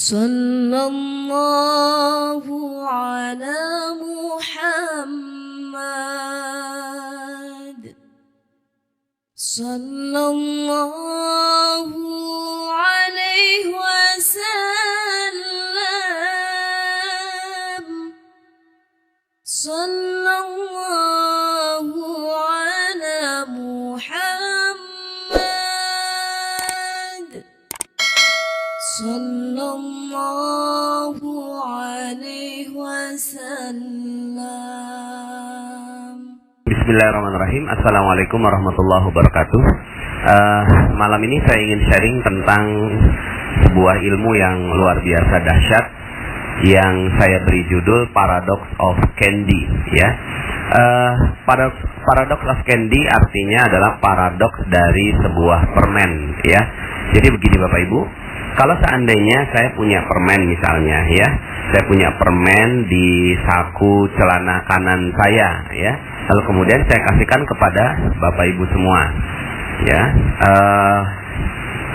Sallallahu ala Muhammad. Sallallahu alaihi wasallam. Sallallahu ala Muhammad. Sallallahu alaihi wasallam. Bismillahirrahmanirrahim. Assalamualaikum warahmatullahi wabarakatuh. Malam ini saya ingin sharing tentang sebuah ilmu yang luar biasa dahsyat yang saya beri judul Paradox of Candy, ya. Paradox of Candy artinya adalah paradoks dari sebuah permen, ya. Jadi begini Bapak Ibu, kalau seandainya saya punya permen misalnya, ya, saya punya permen di saku celana kanan saya, ya, lalu kemudian saya kasihkan kepada Bapak Ibu semua, ya,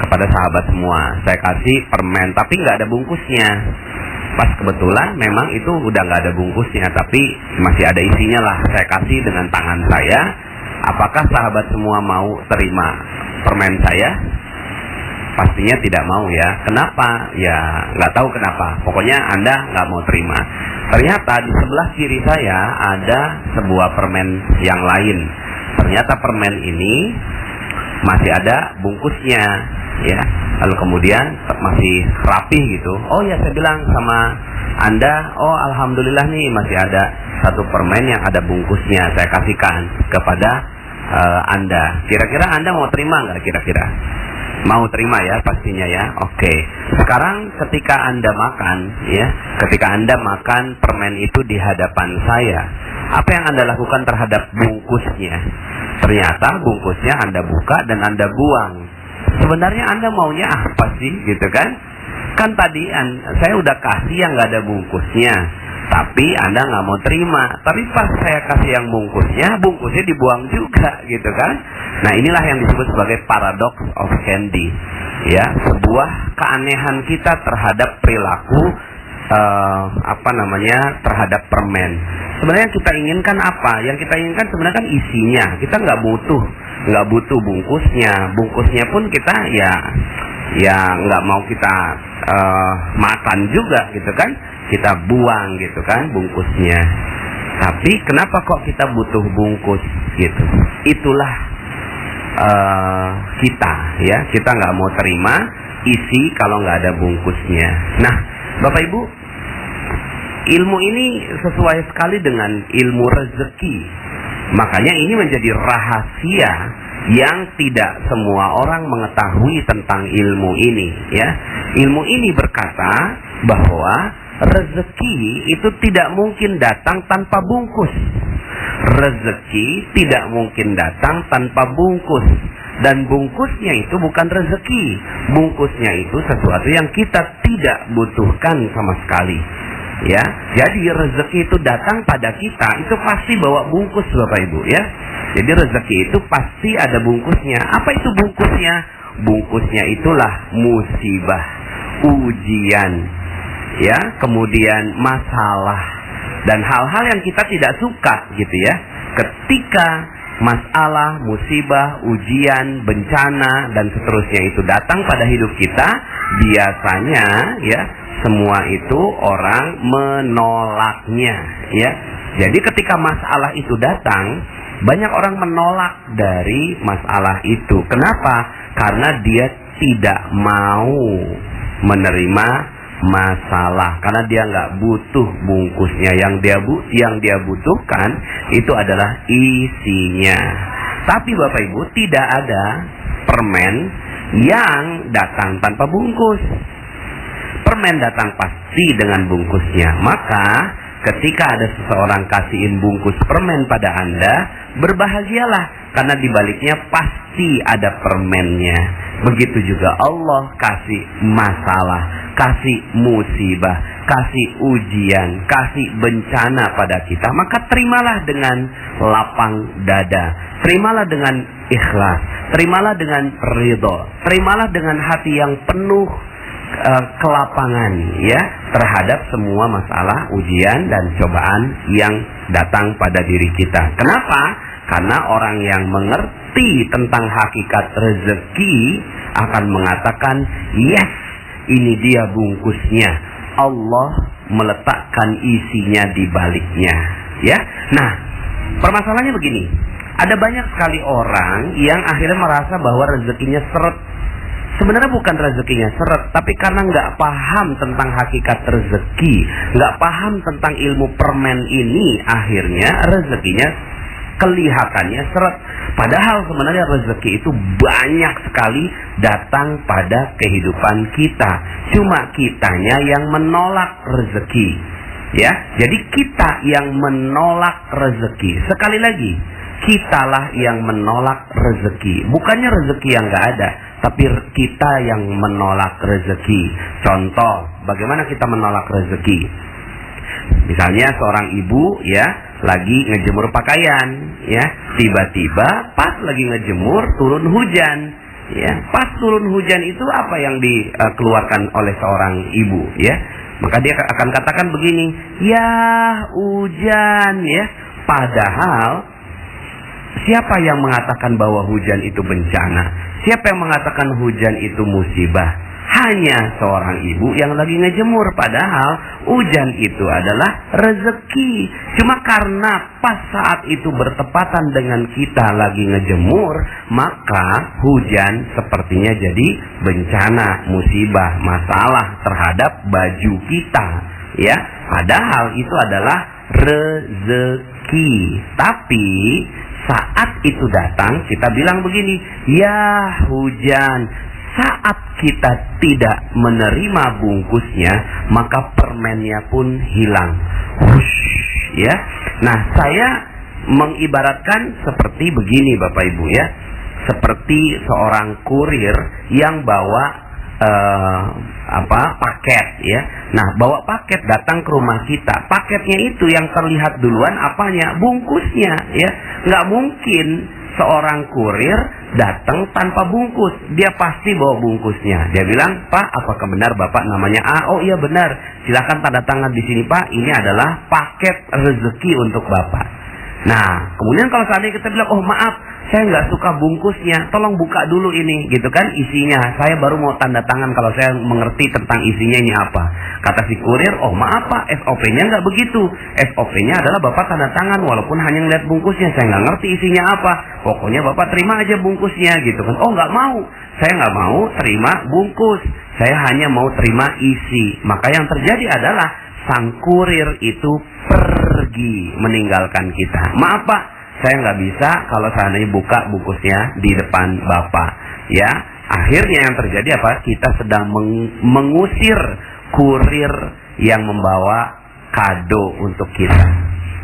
kepada sahabat semua, saya kasih permen, tapi nggak ada bungkusnya. Pas kebetulan memang itu udah nggak ada bungkusnya, tapi masih ada isinya lah. Saya kasih dengan tangan saya. Apakah sahabat semua mau terima permen saya? Pastinya tidak mau, ya. Kenapa? Ya nggak tahu kenapa. Pokoknya Anda nggak mau terima. Ternyata di sebelah kiri saya ada sebuah permen yang lain. Ternyata permen ini masih ada bungkusnya, ya. Lalu kemudian masih rapi gitu. Oh ya, saya bilang sama Anda, oh alhamdulillah nih masih ada satu permen yang ada bungkusnya. Saya kasihkan kepada Anda. Kira-kira Anda mau terima nggak kira-kira? Mau terima ya pastinya ya. Oke. Sekarang ketika Anda makan, ya, ketika Anda makan permen itu di hadapan saya, apa yang Anda lakukan terhadap bungkusnya? Ternyata bungkusnya Anda buka dan Anda buang. Sebenarnya Anda maunya apa sih, gitu kan? Kan tadi saya udah kasih yang nggak ada bungkusnya, tapi Anda nggak mau terima. Tapi pas saya kasih yang bungkusnya dibuang juga, gitu kan? Nah, inilah yang disebut sebagai paradox of candy, ya, sebuah keanehan kita terhadap perilaku terhadap permen. Sebenarnya yang kita inginkan apa? Yang kita inginkan sebenarnya kan isinya. Kita nggak butuh bungkusnya. Bungkusnya pun kita ya nggak mau kita makan juga, gitu kan? Kita buang, gitu kan, bungkusnya. Tapi kenapa kok kita butuh bungkus, gitu? Itulah kita, ya. Kita nggak mau terima isi kalau nggak ada bungkusnya. Nah, Bapak Ibu, ilmu ini sesuai sekali dengan ilmu rezeki. Makanya ini menjadi rahasia yang tidak semua orang mengetahui tentang ilmu ini, ya. Ilmu ini berkata bahwa rezeki itu tidak mungkin datang tanpa bungkus. Rezeki tidak mungkin datang tanpa bungkus. Dan bungkusnya itu bukan rezeki. Bungkusnya itu sesuatu yang kita tidak butuhkan sama sekali, ya. Jadi rezeki itu datang pada kita, itu pasti bawa bungkus, Bapak Ibu, ya. Jadi rezeki itu pasti ada bungkusnya. Apa itu bungkusnya? Bungkusnya itulah musibah, ujian, ya, kemudian masalah dan hal-hal yang kita tidak suka, gitu ya. Ketika masalah, musibah, ujian, bencana dan seterusnya itu datang pada hidup kita, biasanya, ya, semua itu orang menolaknya, ya. Jadi ketika masalah itu datang, banyak orang menolak dari masalah itu. Kenapa? Karena dia tidak mau menerima masalah, karena dia nggak butuh bungkusnya. Yang dia butuhkan itu adalah isinya. Tapi Bapak Ibu, tidak ada permen yang datang tanpa bungkus. Permen datang pasti dengan bungkusnya. Maka ketika ada seseorang kasihin bungkus permen pada Anda, berbahagialah, karena dibaliknya pasti ada permennya. Begitu juga Allah kasih masalah, kasih musibah, kasih ujian, kasih bencana pada kita, maka terimalah dengan lapang dada, terimalah dengan ikhlas, terimalah dengan ridho, terimalah dengan hati yang penuh kelapangan ya terhadap semua masalah, ujian dan cobaan yang datang pada diri kita. Kenapa? Karena orang yang mengerti tentang hakikat rezeki akan mengatakan, yes, ini dia bungkusnya. Allah meletakkan isinya di baliknya. Ya, nah permasalahannya begini. Ada banyak sekali orang yang akhirnya merasa bahwa rezekinya seret. Sebenarnya bukan rezekinya seret, tapi karena nggak paham tentang hakikat rezeki, nggak paham tentang ilmu permen ini, akhirnya rezekinya kelihatannya seret. Padahal sebenarnya rezeki itu banyak sekali datang pada kehidupan kita. Cuma kitanya yang menolak rezeki. Ya, jadi kita yang menolak rezeki. Sekali lagi, kitalah yang menolak rezeki. Bukannya rezeki yang nggak ada, tapi kita yang menolak rezeki. Contoh, bagaimana kita menolak rezeki? Misalnya seorang ibu ya lagi ngejemur pakaian, ya tiba-tiba pas lagi ngejemur turun hujan, ya pas turun hujan itu apa yang dikeluarkan oleh seorang ibu, ya maka dia akan katakan begini, ya hujan, ya padahal siapa yang mengatakan bahwa hujan itu bencana? Siapa yang mengatakan hujan itu musibah? Hanya seorang ibu yang lagi ngejemur. Padahal hujan itu adalah rezeki. Cuma karena pas saat itu bertepatan dengan kita lagi ngejemur, maka hujan sepertinya jadi bencana, musibah, masalah terhadap baju kita. Ya, padahal itu adalah rezeki. Tapi saat itu datang, kita bilang begini, ya hujan. Saat kita tidak menerima bungkusnya, maka permennya pun hilang. Hush, ya. Nah, saya mengibaratkan seperti begini, Bapak Ibu ya. Seperti seorang kurir yang bawa paket ya. Nah, bawa paket datang ke rumah kita. Paketnya itu yang terlihat duluan apanya? Bungkusnya ya. Nggak mungkin seorang kurir datang tanpa bungkus. Dia pasti bawa bungkusnya. Dia bilang, "Pak, apakah benar Bapak namanya A?" "Oh iya benar. Silakan tanda tangan di sini, Pak. Ini adalah paket rezeki untuk Bapak." Nah, kemudian kalau seandainya kita bilang, "Oh maaf, saya nggak suka bungkusnya, tolong buka dulu ini," gitu kan, isinya. Saya baru mau tanda tangan kalau saya mengerti tentang isinya ini apa. Kata si kurir, "Oh maaf Pak, SOP-nya nggak begitu. SOP-nya adalah Bapak tanda tangan walaupun hanya ngeliat bungkusnya. Saya nggak ngerti isinya apa. Pokoknya Bapak terima aja bungkusnya," gitu kan. "Oh nggak mau, saya nggak mau terima bungkus. Saya hanya mau terima isi." Maka yang terjadi adalah sang kurir itu pergi meninggalkan kita. "Maaf Pak, saya nggak bisa kalau seandainya buka bungkusnya di depan Bapak." Ya, akhirnya yang terjadi apa? Kita sedang mengusir kurir yang membawa kado untuk kita.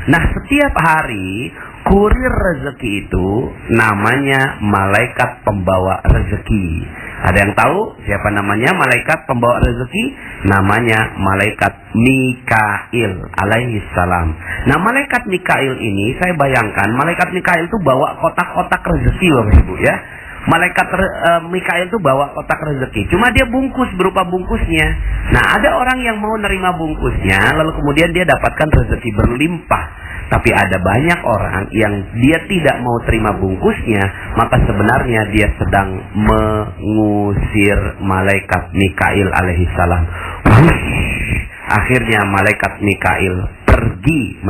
Nah, setiap hari kurir rezeki itu namanya malaikat pembawa rezeki. Ada yang tahu siapa namanya malaikat pembawa rezeki? Namanya malaikat Mikail alaihi salam. Nah, malaikat Mikail ini saya bayangkan malaikat Mikail itu bawa kotak-kotak rezeki loh Ibu ya. Malaikat Mikail itu bawa kotak rezeki. Cuma dia bungkus berupa bungkusnya. Nah, ada orang yang mau nerima bungkusnya lalu kemudian dia dapatkan rezeki berlimpah. Tapi ada banyak orang yang dia tidak mau terima bungkusnya, maka sebenarnya dia sedang mengusir malaikat Mikail alaihi salam. Akhirnya malaikat Mikail pergi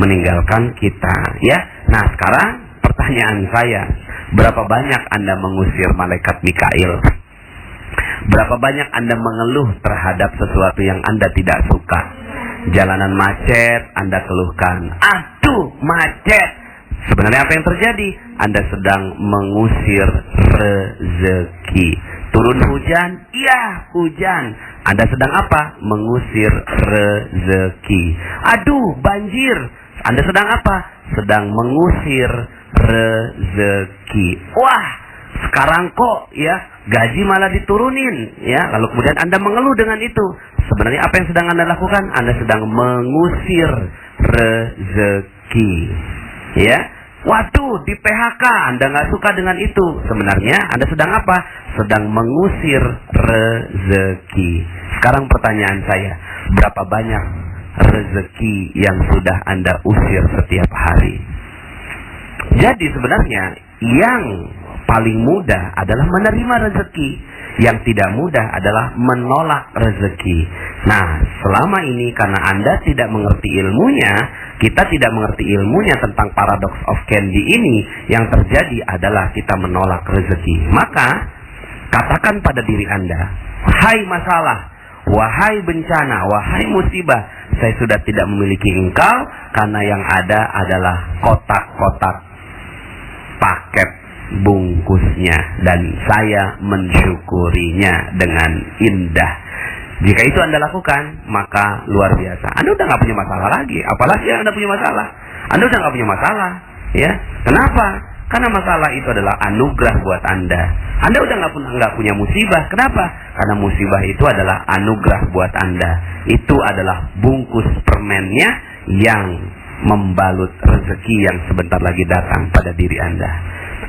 meninggalkan kita, ya. Nah, sekarang pertanyaan saya, berapa banyak Anda mengusir malaikat Mikail? Berapa banyak Anda mengeluh terhadap sesuatu yang Anda tidak suka? Jalanan macet, Anda keluhkan, "Aduh, macet." Sebenarnya apa yang terjadi? Anda sedang mengusir rezeki. Turun hujan? Iya, hujan. Anda sedang apa? Mengusir rezeki. Aduh, banjir. Anda sedang apa? Sedang mengusir rezeki. Wah, sekarang kok ya gaji malah diturunin ya. Lalu kemudian Anda mengeluh dengan itu. Sebenarnya apa yang sedang Anda lakukan? Anda sedang mengusir rezeki. Ya. Waduh, di PHK, Anda nggak suka dengan itu. Sebenarnya Anda sedang apa? Sedang mengusir rezeki. Sekarang pertanyaan saya, berapa banyak rezeki yang sudah Anda usir setiap hari? Jadi sebenarnya yang paling mudah adalah menerima rezeki. Yang tidak mudah adalah menolak rezeki. Nah, selama ini karena Anda tidak mengerti ilmunya, kita tidak mengerti ilmunya tentang paradox of candy ini, yang terjadi adalah kita menolak rezeki. Maka, katakan pada diri Anda, hai masalah, wahai bencana, wahai musibah, saya sudah tidak memiliki engkau, karena yang ada adalah kotak-kotak paket bungkusnya, dan saya mensyukurinya dengan indah. Jika itu Anda lakukan, maka luar biasa. Anda udah nggak punya masalah lagi. Apalagi Anda punya masalah. Anda udah nggak punya masalah, ya. Kenapa? Karena masalah itu adalah anugerah buat Anda. Anda udah nggak punya musibah. Kenapa? Karena musibah itu adalah anugerah buat Anda. Itu adalah bungkus permennya yang membalut rezeki yang sebentar lagi datang pada diri Anda.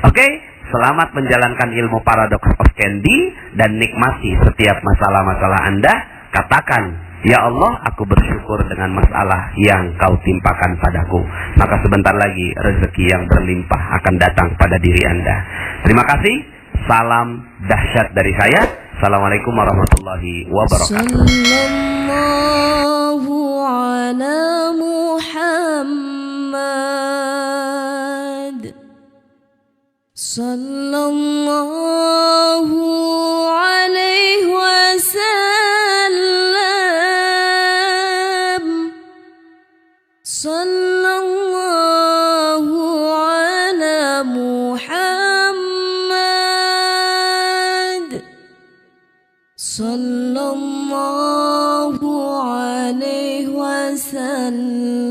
Oke, selamat menjalankan ilmu paradox of candy dan nikmati setiap masalah-masalah Anda. Katakan, ya Allah, aku bersyukur dengan masalah yang kau timpakan padaku. Maka sebentar lagi rezeki yang berlimpah akan datang pada diri Anda. Terima kasih. Salam dahsyat dari saya. Assalamualaikum warahmatullahi wabarakatuh. Sallallahu ala Muhammad. Sallallahu alaihi wasallam. Sallallahu ala Muhammad. Sallallahu alaihi wasallam.